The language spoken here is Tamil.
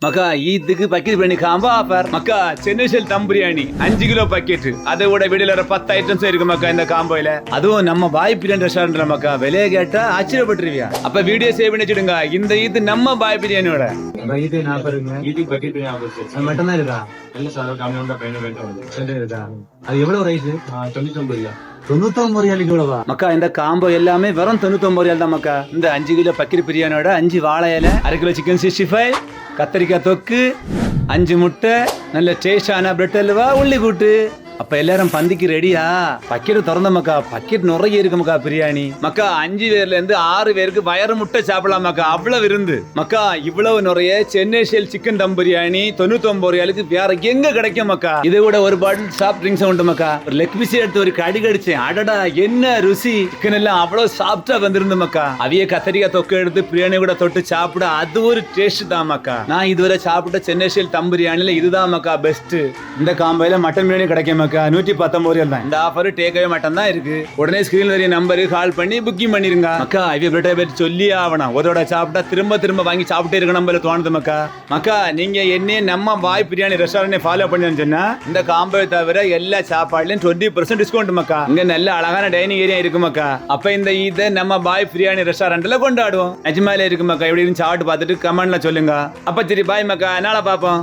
மக்கா ஈத்துக்கு பக்கெட் பண்ணி காம்போ ஆஃபர் மக்கா சென்னை ஸ்டைல் தம் பிரியாணி 5 கிலோ பக்கெட் அதை விட வீடியோல 10 ஐட்டம்ஸ் இருக்கு மக்கா இந்த காம்போயில. அதுவும் நம்ம பாய் பிரியாணி ரெஸ்டாரண்ட்ல மக்கா விலையை கேட்டா ஆச்சரியப்பட்டுருவியா. அப்ப வீடியோ சேவ் பண்ணி வச்சிடுங்க. இந்த இது நம்ம பாய் பிரியாணியோட இது 40 இது பக்கெட் 50 மட்டும் தான் இருக்கா? இல்ல சார் கம்மியா இருக்கா? அது எவ்வளவு ரைஸ்? 99 ரியாலுக்கு இவ்வளவா மக்கா? இந்த காம்போ எல்லாமே வெறும் 99 ரியால் தான் மக்கா. இந்த 5 கிலோ பக்கெட் பிரியாணியோட 5 வாழை இலை, 1/2 கிலோ சிக்கன் 65, கத்தரிக்காய் தொக்கு, 5 முட்டை, நல்ல டேஸ்டான பிரெட் அல்வா, உள்ளி கூட்டு. அப்ப எல்லாரும் பந்திக்கு ரெடியா? பக்கெட் திறந்த மக்கா, பக்கெட் நிறைய இருக்கு மக்கா பிரியாணி. மக்கா 5 பேர்ல இருந்து 6 பேருக்கு வயறு முட்டை சாப்பிடலாம் மக்கா, அவ்வளவு இருந்து மக்கா. இவ்வளவு நிறைய சென்னை ஸ்டைல் சிக்கன் தம் பிரியாணி 99 ரியாலுக்கு வேற எங்க கிடைக்கும் மக்கா. இதை விட ஒரு பாட்டில் சாஃப்ட் ட்ரிங்க்ஸ் உண்டு மக்கா. ஒரு லெக் பீஸ் எடுத்து ஒரு கடி கடிச்சேன், அடடா என்ன ருசி. சிக்கன் எல்லாம் அவ்வளவு சாஃப்டா வந்திருந்து மக்கா. அவிய கத்தரிக்காய் தொக்கு எடுத்து பிரியாணி கூட தொட்டு சாப்பிட அது ஒரு டேஸ்ட் தான் மக்கா. நான் இதுவரை சாப்பிட்ட சென்னை ஸ்டைல் தம் பிரியாணில இதுதான் மக்கா பெஸ்ட். இந்த காம்போயில மட்டன் பிரியாணி கிடைக்கும் மக்கா. 119 ரியால் தான். இந்த ஆஃபர் டேக்அவே மட்டும் தான் இருக்கு. உடனே ஸ்கிரீன்ல தெரிய நம்பருக்கு கால் பண்ணி புக்கிங் பண்ணிருங்க மக்கா. இவ பேர் சொல்லி ஆகணும். ஒருவோட சாப்பிட்டா திரும்ப வாங்கி சாப்பிட்டே இருக்க நம்பர் தோணுது மக்கா. மக்கா நீங்க என்ன நம்ம பாய் பிரியாணி ரெஸ்டாரண்ட் ஃபாலோ பண்ணி சொன்னா இந்த காம்போ தவிர எல்லா சாப்பாடுலயும் 20% டிஸ்கவுண்ட் மக்கா. இங்க நல்ல அழகான டைனிங் ஏரியா இருக்கு மக்கா. அப்ப இந்த இதை நம்ம பாய் பிரியாணி ரெஸ்டாரண்ட்ல கொண்டாடுவோம். நிஜமாலே இருக்கு மக்கா. எப்படி சாப்பிட்டு பார்த்துட்டு கமெண்ட்ல சொல்லுங்க. அப்ப சரி பாய் மக்கா, நாளை பாப்போம்.